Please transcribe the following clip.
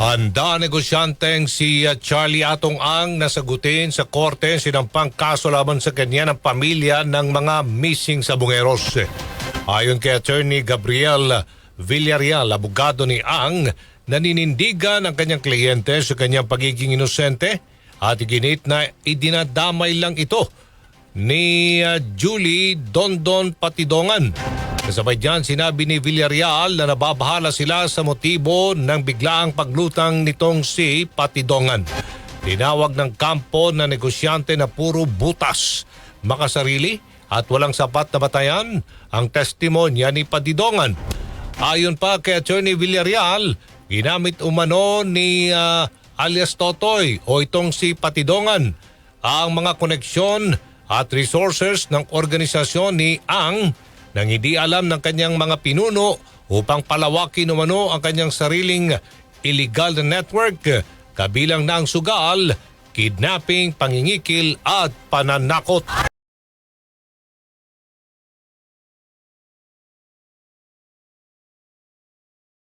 Handa negosyanteng si Charlie Atong Ang nasagutin sa korte sinampang kaso laban sa kanya ng pamilya ng mga missing sabongeros. Ayon kay Attorney Gabriel Villarreal, abogado ni Ang, naninindigan ang kanyang kliyente sa kanyang pagiging inosente at iginit na idinadamay lang ito ni Julie Dondon Patidongan. Kasabay diyan, sinabi ni Villarreal na nababahala sila sa motibo ng biglaang paglutang nitong si Patidongan. Tinawag ng kampo na negosyante na puro butas, makasarili at walang sapat na batayan ang testimonya ni Patidongan. Ayon pa kay Attorney Villarreal, ginamit umano ni alias Totoy o itong si Patidongan ang mga koneksyon at resources ng organisasyon ni Ang nang hindi alam ng kanyang mga pinuno upang palawakin umano ang kanyang sariling illegal na network, kabilang na ang sugal, kidnapping, pangingikil at pananakot.